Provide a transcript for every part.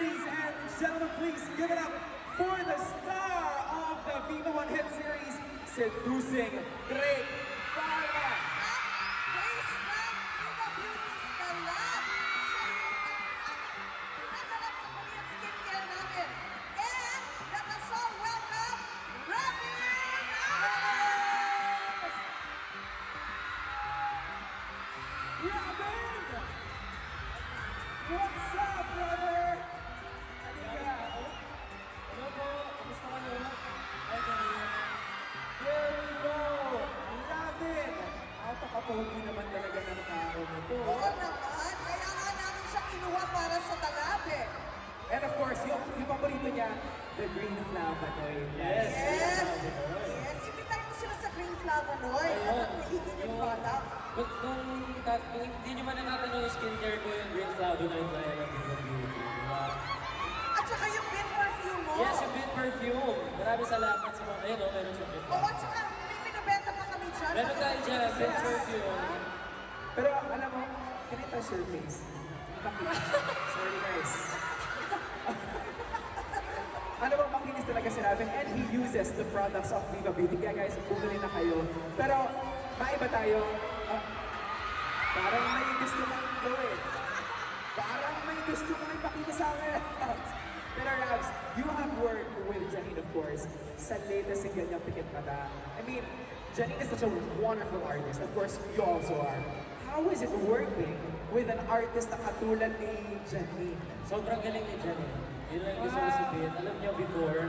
Ladies and gentlemen, please give it up for the star of the Viva One Hit Series, Seducing Great Palma. Face lang, Viva Beauties na lang. Pinagalap sa Korean skincare namin. And let us all welcome Robin Alvarez! Robin! What's up, brother? Halika. Hello po, kamusta kayo? Hi, Janine. There we go! Robin! Napaka-pogi naman talaga ng tao nito. Oo naman, kaya nga namin siya kinuha para sa talabe. And of course, yung paborito niya, the green flavonoid. Yes. Yes, ibigay mo sila sa Green Flavonoid. At mahigit yung product. Kung hindi nyo man natatanong yung skincare ko, yung Green Flavonoid na yan ang Viva Beauty. Diba? At saka yung bin perfume mo. Yes, yung Bit Perfume. Maraming salamat sa mga, ayun o, meron sa Bit. Oo, at saka may pinabenta pa kami dyan. Meron tayo dyan, Bit Perfume. Pero alam mo, can I touch your face? Sorry guys. Ano bang makinis talaga si Robin? And he uses the products of Viva Beauty. Kaya guys, bumili na kayo. Pero, maiba tayo. Parang may gusto mong gawin. Parang may gusto mong ipakita sa akin. Pero Rabs, you have worked with Janine, of course, sa latest single niya, Pikit Mata. I mean, Janine is such a wonderful artist. Of course, you also are. How is it working with an artist na katulad ni Janine? Sobrang galing ni Janine. Yun lang gusto ko sabihin. Alam niyo, before,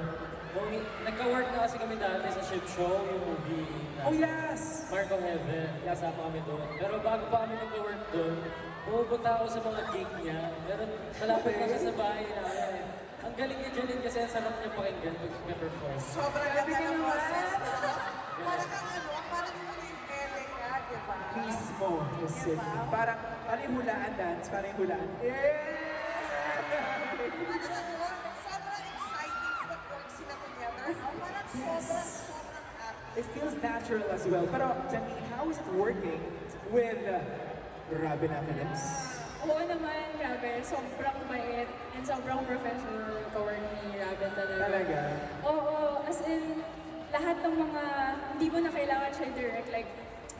nagka-work na kasi kami dati sa ship show, yung movie na Oh yes! Mark of Heaven. Kasama kami doon. Pero bago pa kami nag-work doon, pumupunta ako sa mga gig niya. Pero malapit na siya sa bahay namin. Ang galing niya Janine kasi ang sarap niya pakinggan pag may-perform. Sobrang ganda ng process. Parang kang parang yung nag-ele ka, di ba? Mismo, kasi Diba? parang hulaan dance, parang hulaan. Yeah! Sobrang exciting mag-work sila together. Parang sobrang happy. It feels natural as well. Pero Janine, how is it working with Robin Alvarez? Oo naman, grabe. Sobrang bait and sobrang professional ka-work ni Robin talaga. Talaga? Oo, as in, lahat ng mga, hindi mo na kailangan siya direct, like,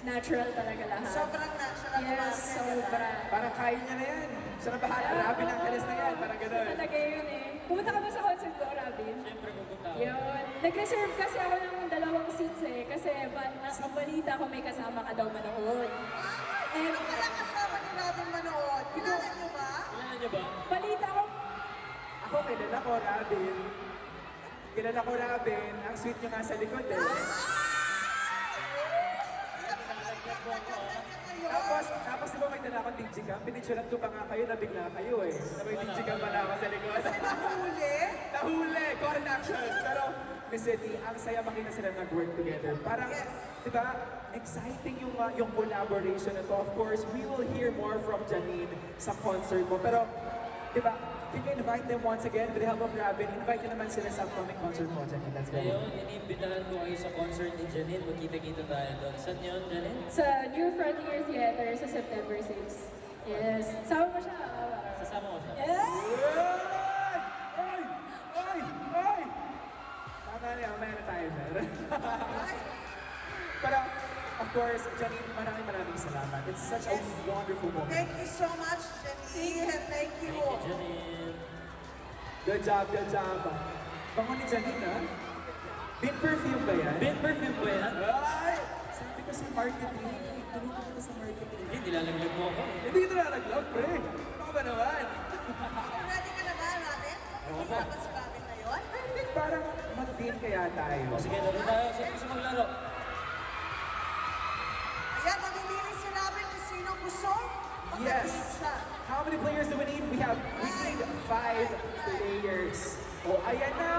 natural talaga lahat. Sobrang natural. Yes, sobra. Parang kaya niya na yan. Siya na bahala. Robin Alvarez na yan. Parang gano'n. Talaga yun eh. Pumunta ka ba sa concert ko, Robin? Siyempre pupunta ako. Yun. Nag-reserve kasi ako ng 2 seats eh. Kasi ang balita ko may kasama ka daw manood. Sino kaya kasama ni Robin manood? Kilala niyo ba? Kilala niyo ba? Balita ko, Ako, kilala ko, Robin. Kilala ko, Robin. Ang sweet niyo nga sa likod eh. Tapos di ba may dala akong digicam? Pinicturean ko pa nga kayo, nabigla kayo eh. Na may digicam pa na ako sa likod. Nahuli? Nahuli! Corn action! Pero, Miss Eddie, ang saya makita sila nag-work together. Parang, di ba, exciting yung collaboration na to. Of course, we will hear more from Janine sa concert mo. Pero, di ba, can you invite them once again with the help of Robin? Invite nyo naman sila sa upcoming concert mo, Janine. Let's go. Ngayon, iniimbitahan ko kayo sa concert ni Janine. Magkita-kita tayo doon. Saan yun, Janine? sa New Frontier Theater sa September 6. Yes. Sama mo siya. Sasama ko siya. Yes! Ay! Ay! Ay! Tama na yan, may na tayo, sir. Pero, of course, Janine, maraming salamat. It's such a wonderful moment. Thank you so much, Janine. Thank you. Thank you, Janine. Good job, good job. Bango ni Janine, ha? Bin perfume ba yan? Bit Perfume po yan? Ay! Sabi ko sa marketing. Tulungan kita sa marketing. Hindi, nilalaglag mo ako. Hindi ito nalaglag, pre. Baka ba naman? Ready ka na ba, Robin? Hindi ka ba si Robin na yun? Parang mag-team kaya tayo. O sige, laro tayo. Sino gusto maglaro? Ayan, mamimili si Robin kung sino gusto. Yes. Mag-team siya. How many players do we need? We need 5 players. Oh, ayan na.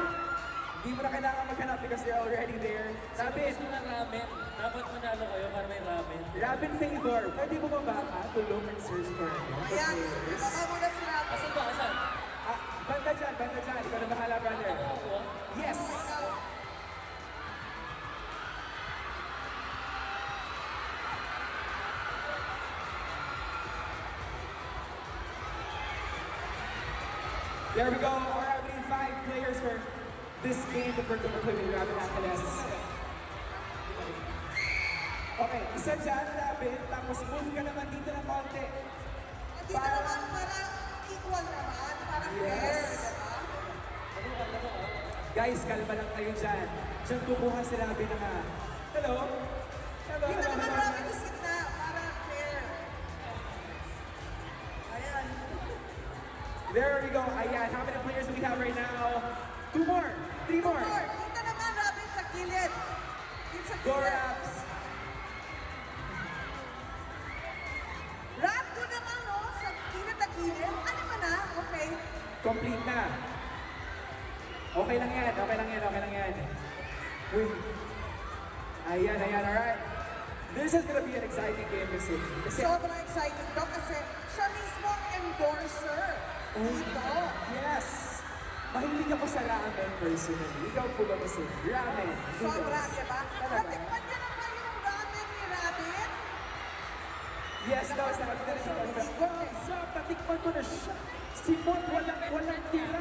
Hindi mo na kailangan maghanap because they're already there. Robin, Gusto na ramen. Dapat manalo kayo para may ramen. Robin Favor, pwede mo ba baka to look and search for Ayan, players? baka muna si Robin. Asan ba? Asan? Banda dyan, banda dyan. Ikaw na bahala, brother. Ako? Yes! There we go. All right, we need 5 players for this game that we're going to play with Rabbit Angeles. Okay, isa dyan, Rabbit. Tapos move ka naman dito ng konti. Dito naman para equal naman, para fair, Yes. diba? Guys, kalma lang kayo dyan. Diyan kukuha si Rabbit na nga. Hello? Hello, Dito hello, naman hello. Robin is gitna, para fair. Ayan. There we go. Ayan, how many players do we have right now? 2 more. 3 more. Or, dito naman Robin sa gilid. Dito sa Go, gilid. Raps. Rap ko naman, no? Sa gilid na gilid. Ano mo na? Okay. Complete na. Okay lang yan, okay lang yan, okay lang yan. Uy. Ayan, ayan, alright. This is gonna be an exciting game kasi Sobrang excited ko kasi siya mismo ang endorser dito. yes, mahilig ako sa ramen personally. Ikaw po ba kasi? Ramen. Sobra, di ba? Talaga? Natikman niyo na ba yung ramen ni Rabbit? Yes, daw, sa kanila rin siya. Sarap, natikman ko na siya. Simon, walang tira.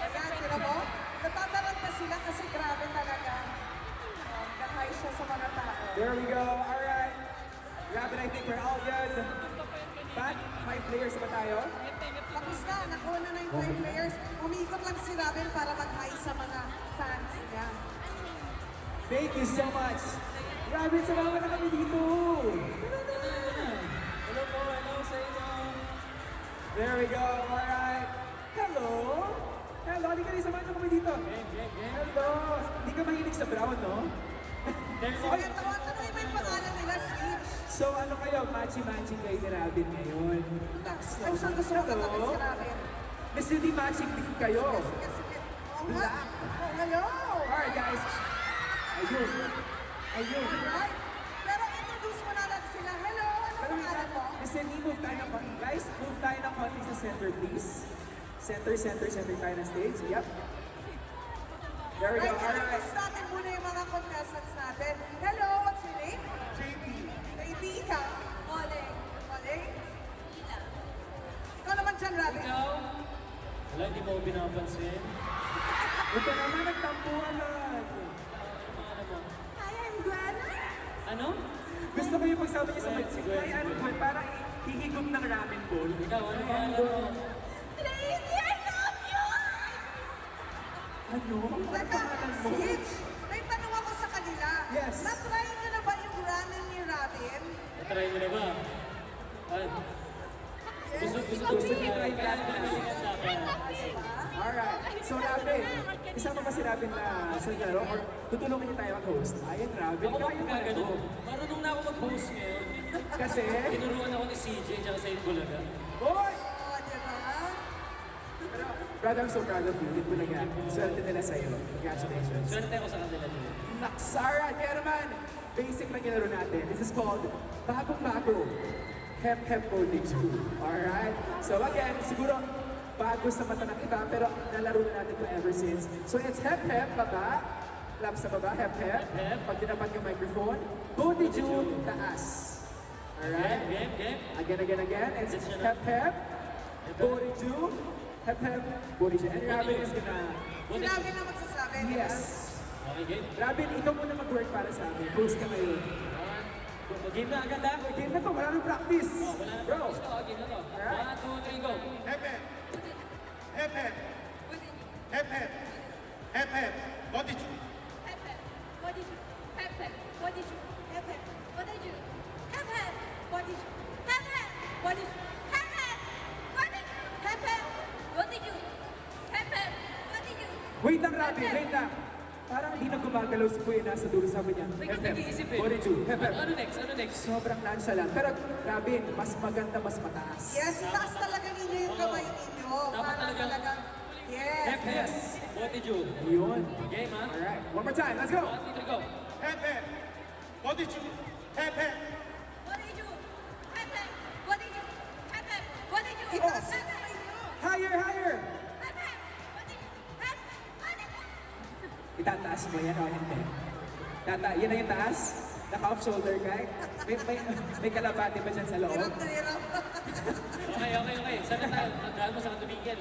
Ayan, tira mo? Natatarang pa sila kasi grabe talaga. Kahay siya sa mga tao. There we go, alright. Ramen, I think we're all good. Back, 5 players ba tayo? Tapos na, nakuha na yung 5 players. Umikot lang si Rabbit para mag-hi sa mga fans niya. Thank you so much. Ramen, salamat na kami dito. Hello po, hello sa inyo. There we go, alright. Hello? Hello, hindi ka rin samahan niyo kami dito. Hello. Hindi ka mahilig sa brown, no? Kaya tawa-tawa may pangalan nila, Switch. So ano kayo, matchy-matching kayo ni Rabin ngayon? Next, Ay, saan gusto mo katabi si Rabbit? Miss hindi matching din kayo. Sige, sige. Oo nga. Black. Oh, hello. Alright guys. Ayun. Ayun. Right. Pero introduce mo na lang sila. Hello, ano Pero wait pangalan mo? lang, Miss Cindy, move tayo ng konti. Guys, move tayo ng konti sa center, please. Center tayo ng stage. Yep. There we go. Right, Alright. introduce natin muna yung mga contestants natin. Hello, what's your name? JP. JP, ikaw? Oleg. Oleg? Ikaw naman dyan, Rabbit. Ikaw? Wala, hindi mo ako pinapansin. Huwag ka naman nagtampuhan lang. Ano mo? Hi, I'm Gwen. Ano? Gusto ko yung pagsama niya sa Gwen, mic. si Gwen. Ay, ano po, parang hihigop ng ramen bowl. Ikaw, ano pangalan mo? Lady, I love you! Ano? Ano Teka, pangalan mo? Switch, may tanong ako sa kanila. Yes. Na-try nyo na ba yung ramen ni Robin? Natry mo na ba? Ay, gusto Gusto niyo try Kaya ramen? naman Alright. So, Rabin, isama ba si Rabin na sa laro? Or tutulungan niyo tayo mag-host? Ayun, Rabin. Ako Kaya mo na magkagano. to. Marunong na ako mag-host ngayon. Kasi, Tinuruan ako ni CJ tsaka sa Bulaga. Hoy! Oo, di ba? Pero, brother, I'm so proud of you. Hindi ko na swerte nila sa'yo. Congratulations. Swerte ako sa kanila din. Naksara! Kaya naman, basic lang yung laro natin. This is called Bagong-Bago. Hep Hep Coding School. Alright? So again, siguro bago sa mata ng iba, pero nalaro na natin ito ever since. So it's Hep Hep, baba. Clap sa baba, Hep Hep. Hep. Pag tinapat yung microphone, Bodiju, taas. Alright? Game. Again. It's Hep Hep, Bodiju, Hep Hep, Bodiju. And Robin is gonna... Si Robin na magsasabi. Yes. Okay, game. Robin, ikaw muna mag-work para sa amin. Host ka ngayon. Game na agad ha? Game na to, wala nang practice. Wala na Bro. practice to. Game na to. Alright. 1, 2, 3, go. Hep hep. Hep hep. Hep hep. Hep hep. What did you? Pepe, what did you? Pepe, what did you? Pepe, what did you? Pepe, what did you? Pepe, what did you? Pepe, what did you? Pepe, what did you? Pepe, what did you? Wait lang, Robin, wait lang. Parang hindi na gumagalaw si Kuya nasa dulo, sabi niya. Ikaw nag-iisip eh. Bodiju, Hep Hep. Ano next? Ano next? Sobrang lansya lang. Pero, Robin, mas maganda, mas mataas. Yes, itaas talaga ninyo yung kamay ninyo. Dapat Para talagang- talagang... Yes. Hep, hep. What did you? Yun. Game ha? Alright, one more time, let's go. 1, 2, 3, go. Hep hep. What did you? Hep hep. What did you? Pepe, what did you? Pepe, what did you? Itaas yung kamay ninyo. Higher, higher. Pepe, what did you? Pepe, what did you? Itataas mo yan o hindi? Yan na yung taas? Naka-off shoulder guy? May kalabati ba dyan sa loob? Hirap na hirap. Okay. Saan na tayo? Tandaan mo saan tumigil.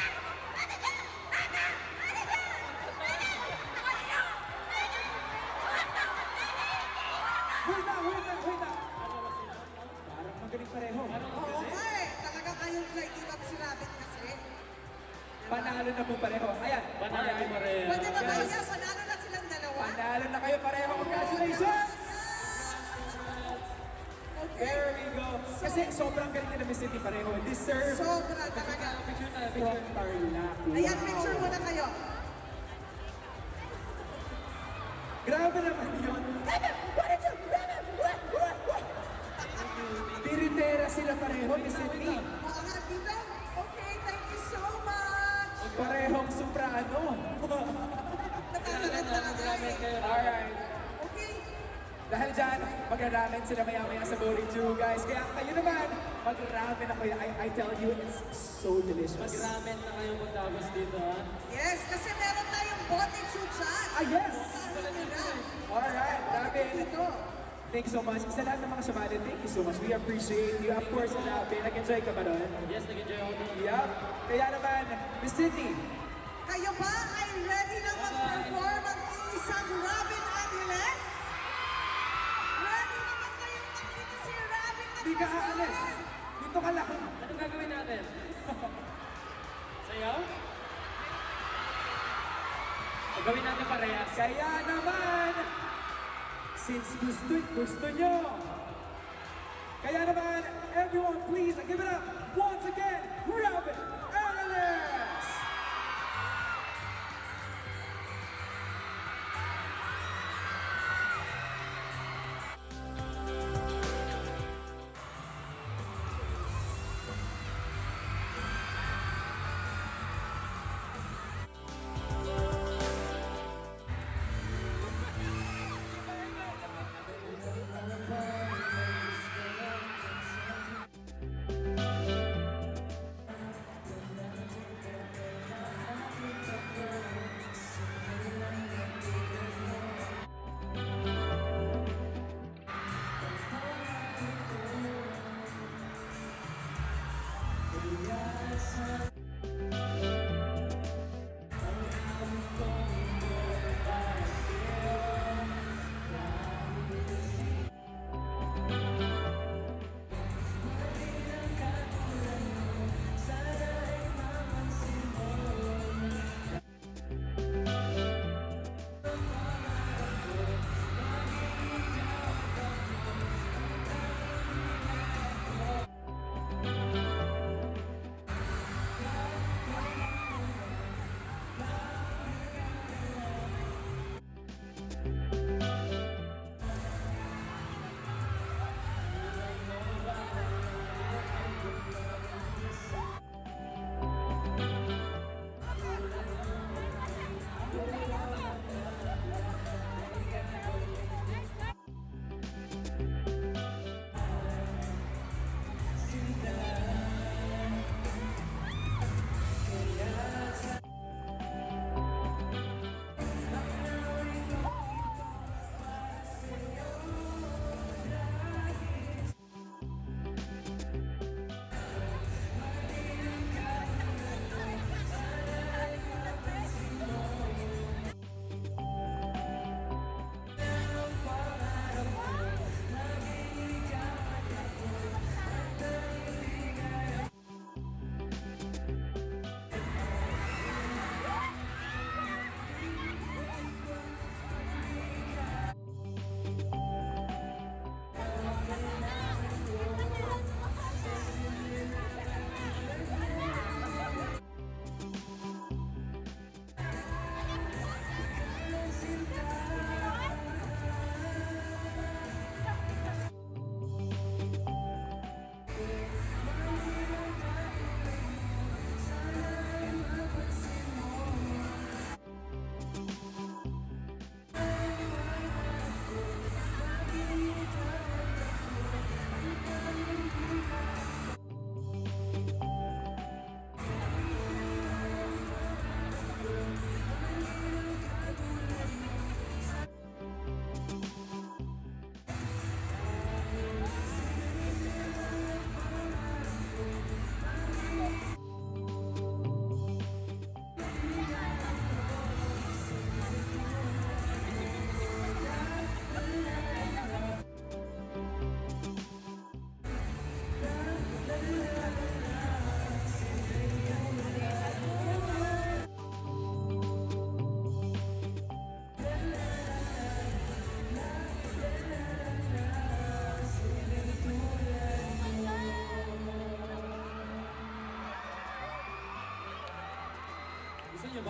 Wait na. Parang magaling pareho. Oo nga eh. Talaga kayong Lady Love si Rabbit kasi. Panalo na po pareho. Ayan. Panalo Ayan. pareho. Pwede ba Guys. kaya? Panalo na silang dalawa? Panalo na kayo pareho. Congratulations! Okay. There we go. Kasi sobrang galing nila Miss City pareho. Deserve Sobra talaga. Picture na, from picture. Tarlac. Ayan, Wow. picture muna kayo. Grabe naman yun. Tiritera sila pareho, Miss City. Oo nga, dito. Okay, thank you so much. Parehong soprano. Natatanggap talaga Maraming eh. kayo. Alright. Okay. Dahil dyan, mag-ramen sila maya-maya sa Bowling 2, guys. Kaya kayo naman, mag-ramen ako. I tell you, it's so delicious. Mag-ramen na kayo pagtapos dito, ha? Yes, kasi meron tayong bote chuchan. Ah, yes! Sabi nila. Alright, ramen. Dito. Thank you so much. Sa lahat ng mga sumali, thank you so much. We appreciate you. Of course, ramen. Nag-enjoy ka ba doon? Yes, nag-enjoy ako doon. Yup. Kaya naman, Miss City, Kayo ba ay ready na mag-perform ang isang Robin Angeles? Ready na ba kayong makita si Robin di ka aalis. Dito ka lang. Anong gagawin natin? Sayaw? Gagawin natin parehas. Kaya naman, since gusto nyo, kaya naman, everyone please, give it up once again, Robin Angeles!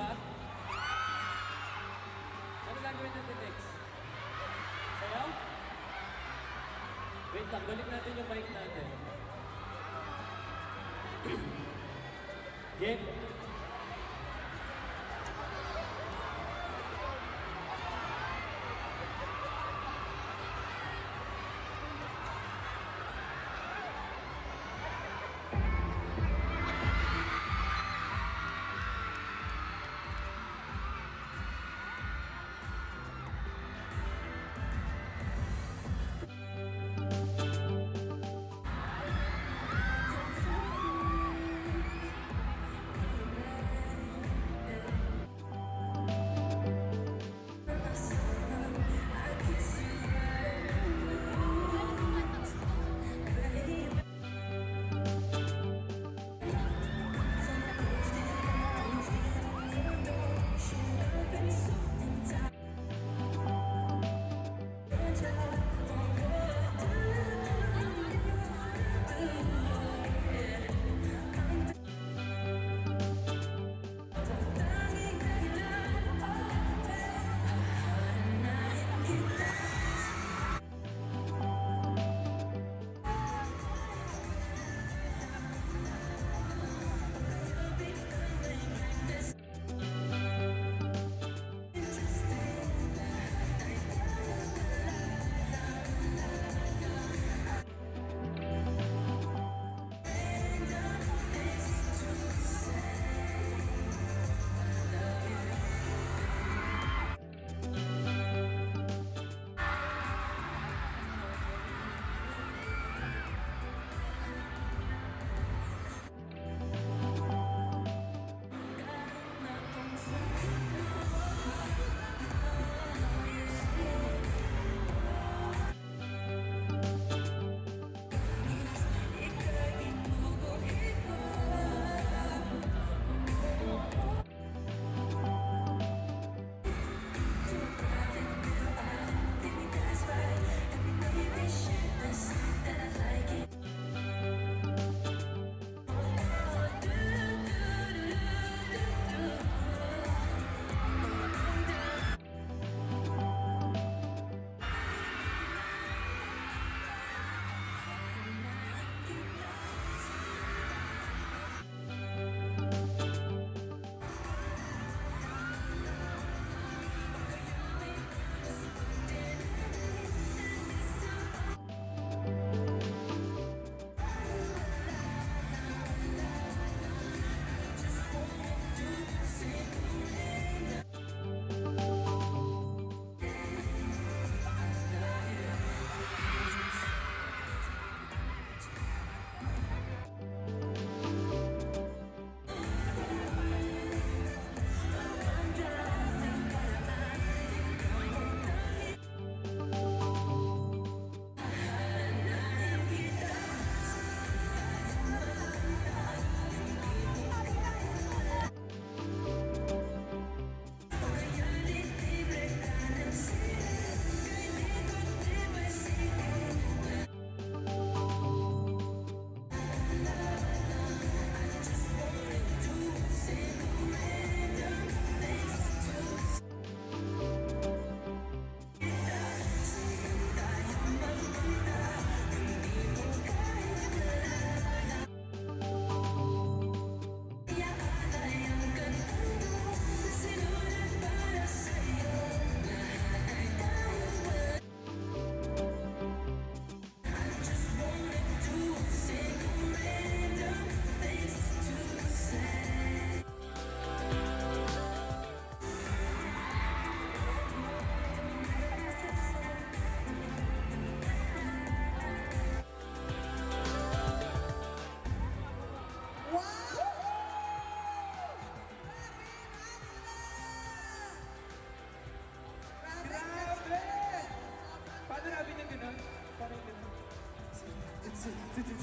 ba? Ano gagawin natin next? Sayaw? Wait lang, balik natin yung mic natin. Game.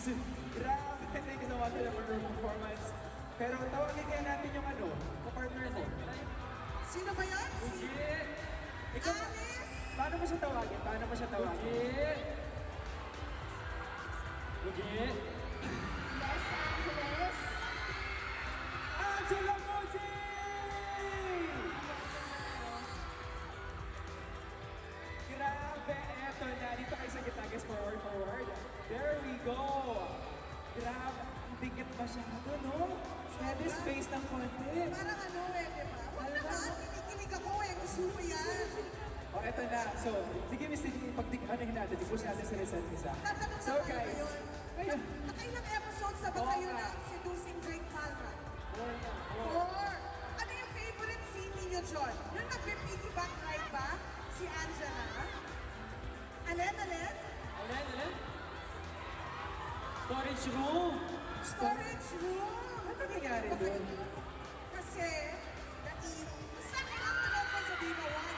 Grabe, thank you so much for your performance. Pero tawagin kaya natin yung ano, kapartner mo. Sino ba yan? Si Ikaw, Alice? paano mo siya tawagin? Paano mo siya tawagin? Legit. Los Angeles. Angela Moji! guys, forward, forward. There we go. Grabe, ang dikit masyado, no? Heavy space ng konti. Parang ano eh, di ba? Huwag naman, kinikilig ako eh. Gusto ko yan. O, eto na. So, sige, Miss Titi, pag-anahin natin, i-push natin sa result isa. Tatanong So, naman ako guys, yun. ayun. Nakailang episodes na ba Oo kayo nga. ng Seducing Drake Palma? Four na. 4. Ano yung favorite scene ninyo, John? Yung nagpe-piggyback ride ba? Si Angela? Alin? Alin? Storage room! Storage room! Ano nangyari doon? Kasi, saan ang manood ko sa Viva One?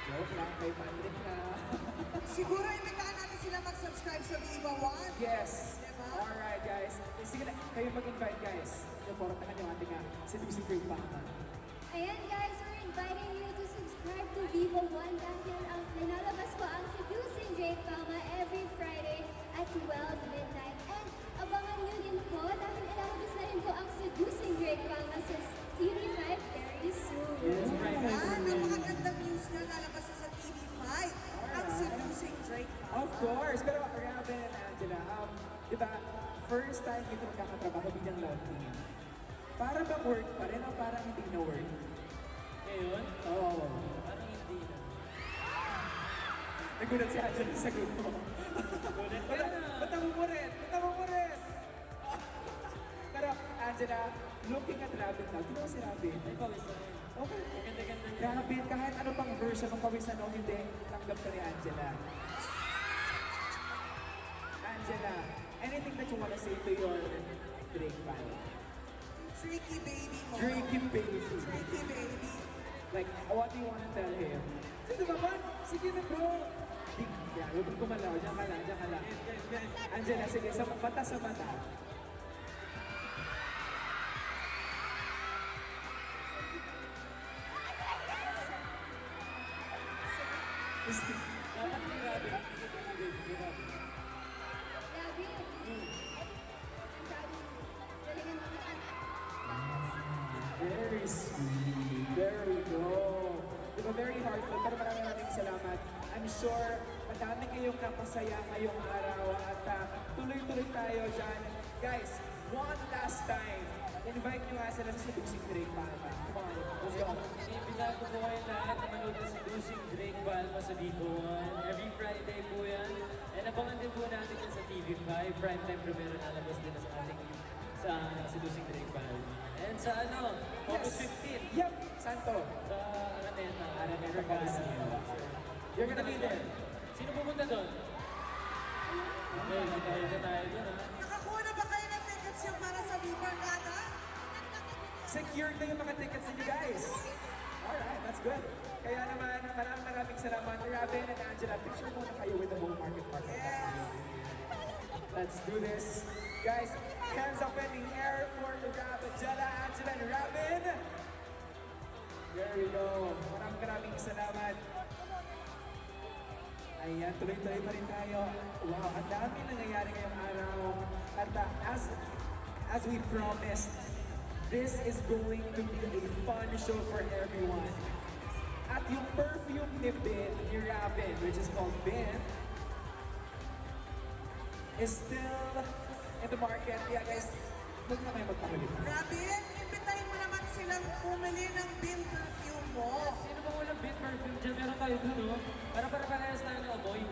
Joke lang, kay Patrick na. Siguro imitahan natin sila mag-subscribe sa Viva One. Yes. Diba? Alright, guys. Sige na, kayo mag-invite, guys. Supportahan yung ating Seducing Great Papa. Ayan guys, we're inviting you to subscribe to Vivo One dahil ang pinalabas ko ang Seducing Drake Palma every Friday at 12 midnight. And abangan nyo din po dahil ilalabas na rin po ang Seducing Drake Palma sa TV5 very soon. Yes, right. Napakagandang news na lalabas na sa TV5. Ang Seducing Drake. Of course. Pero Robin and Angela, di ba, first time dito magkakatrabaho bilang love team. Para bang work pa rin o parang hindi na work? Ngayon, Oo. parang hindi na. Nagulat si Angela sa sagot mo. Wala, batamo mo rin! Batamo mo rin! Pero Angela, looking at Robin now, tignan mo si Robin. Ay, pawis na rin. Okay. Ang ganda-ganda niya. Robin, kahit ano pang version ng pawisan o hindi, tanggap ka ni Angela. Angela, anything that you wanna say to your Drake fan? Tricky baby mo. Drakey baby. Tricky baby. Like, what do you wanna tell him? Sige naman! Sige na bro! Yeah, huwag kang gumalaw. Diyan ka lang, diyan ka lang. Angela, sige, sa mata sa mata. Dapat ni Robin, hindi ko pinigay ni Robin. Love you. I'm proud of you. Galingan mo na. Very sweet. There we go. Diba, very heartful, pero maraming salamat. I'm sure madami kayong napasaya ngayong araw at tuloy-tuloy tayo dyan. Guys, one last time, invite nyo nga sila sa Seducing Drake Palma. Come on, let's go. Inibita ko po kayo lahat na manood ng Seducing Drake Palma sa Vivo One. Every Friday po yan. And abangan din po natin yan sa TV5. Primetime premiere na labas din sa ating sa Seducing Drake Palma. And sa August 15, Yep, Santo. sa Araneta. Araneta Coliseum. You're gonna be there. Sino pupunta doon? Okay, tayo na tayo doon ha. Nakakuha na ba kayo ng tickets yung para sa Viva Gata? Secured na yung mga tickets niyo, guys. Alright, that's good. Kaya naman, maraming salamat. Robin and Angela, picture muna kayo with the whole market. Let's do this. Guys, hands up in the air for Robin, Angela, and Robin. There we go. Maraming salamat. Ayan, tuloy-tuloy pa rin tayo. Wow, ang dami nangyayari ngayong araw. At as we promised, this is going to be a fun show for everyone. At yung perfume ni Ben, ni Robin, which is called Ben, is still in the market. Yeah, guys, huwag na kayo magpahuli. Robin, imbitahin mo naman silang bumili ng bin perfume mo. Sino bang walang beat perfume dyan? Meron tayo dun, no? Para parehas tayo ng amoy.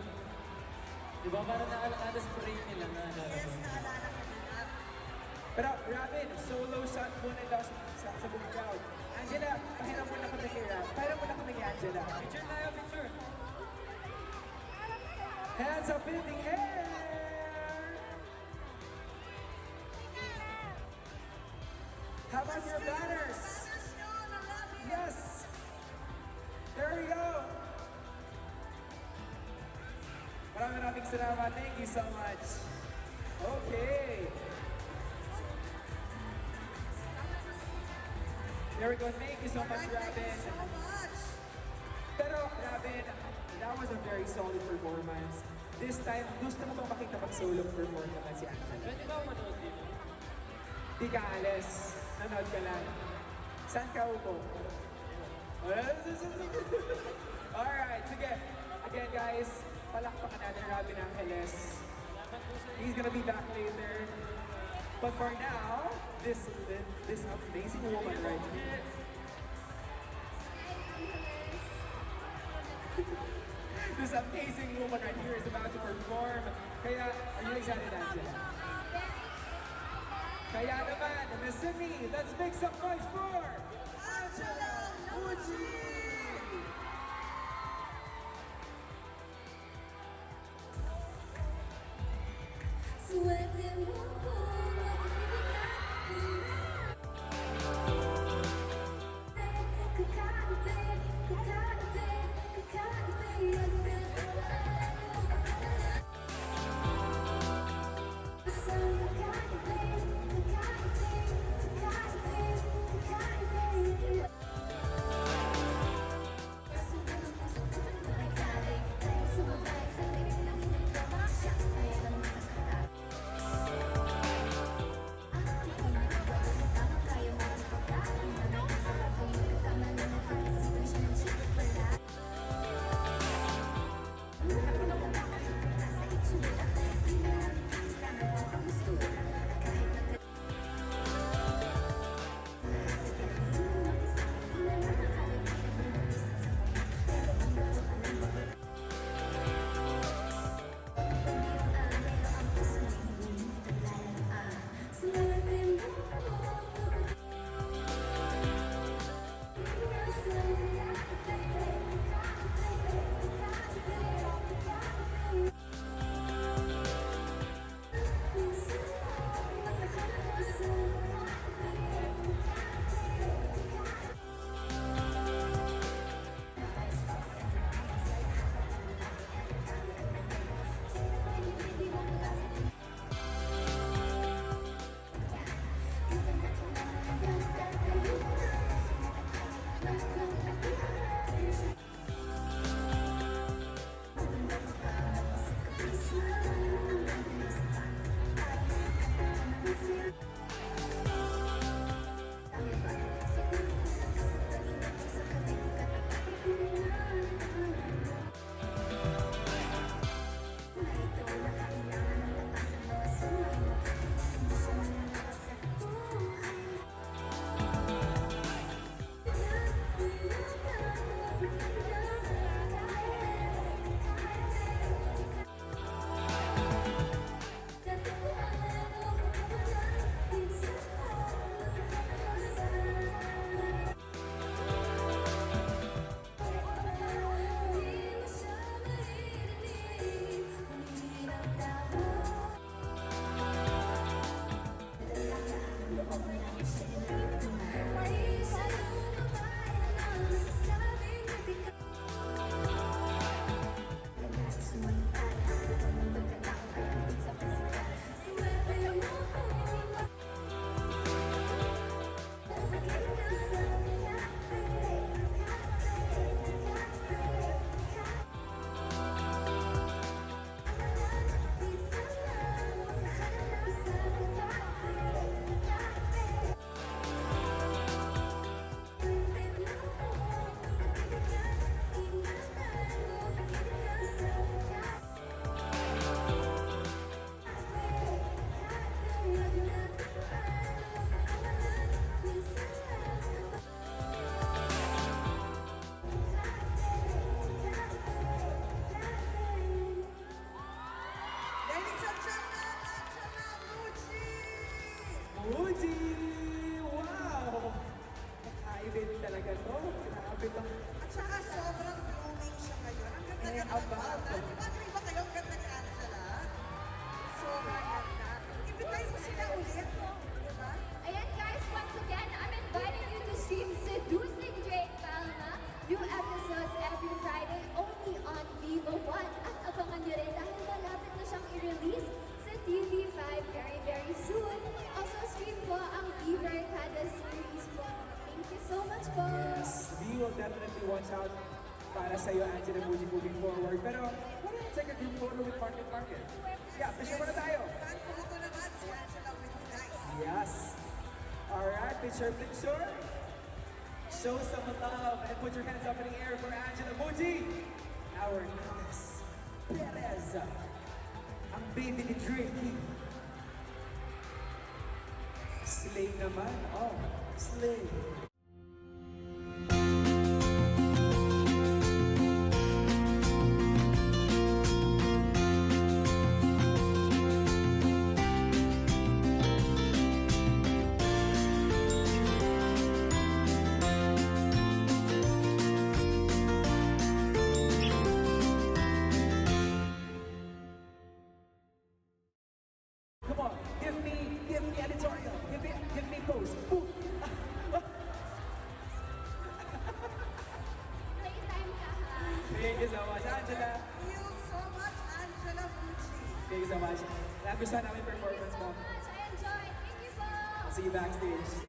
Diba? Para nakaalala spray nila na Yes, naalala ko na. Pero Robin, solo shot muna daw sa buong crowd. Angela, pahiram mo na kami kay Rob. Pahiram mo na kami kay Angela. Picture tayo, picture. Hands up in the air! How about your banners? Banners nyo na Robin. Yes! There we go! Maraming salamat. Thank you so much. Okay. There we go. Thank you so much, Alright, thank Robin. you so much. Pero, Robin, that was a very solid performance. This time, gusto mo bang makita mag-solo perform naman si Angela? Pwede ba ako manood dito? Di ka alis. Nanood ka lang. Saan ka upo? Alright, sige. Again guys, palakpakan natin Robin Angeles. He's gonna be back later. But for now, this amazing woman right here. This amazing woman right here is about to perform. Kaya, are you excited, Angela? Kaya naman, Miss Sydney, let's make some noise for Angela Muji! Suerte mo ko, Ladies and gentlemen, Angela Muji! Muji! Wow! Kakaiba din talaga to. Grabe tong... At saka sobrang blooming siya ngayon. Ang ganda May ng abang. bata. Di ba agree ba kayo? Ang ganda ni Angela? Sobrang ganda. Ibigay mo sila ulit. Di ba? Ayan guys, once again, I'm inviting you to stream Seducing Jake Palma. New episodes every Friday only on Vivo 1. At abangan nyo rin dahil malapit na siyang i-release sa TV5 very, very soon. Also stream po ang Viva Arcada series po. Thank you so much po. Yes, we will definitely watch out para sa iyo, Angela Muji, moving forward. Pero, why don't you take a group photo with Market Market? Yeah, picture muna tayo. Fan photo naman si Angela with you guys. Yes. Alright, picture. Show some love and put your hands up in the air for Angela Muji. Our Nicholas Perez. Ang baby ni Drake. Slay naman. Oh, slay. Come on, give me editorial. Give me pose. Ooh. Playtime ka ha. Thank you so much, Angela. Thank you so much, Angela Mucci. Thank you so much. Nagustuhan namin yung performance mo. I enjoyed. Thank you po. I'll see you backstage.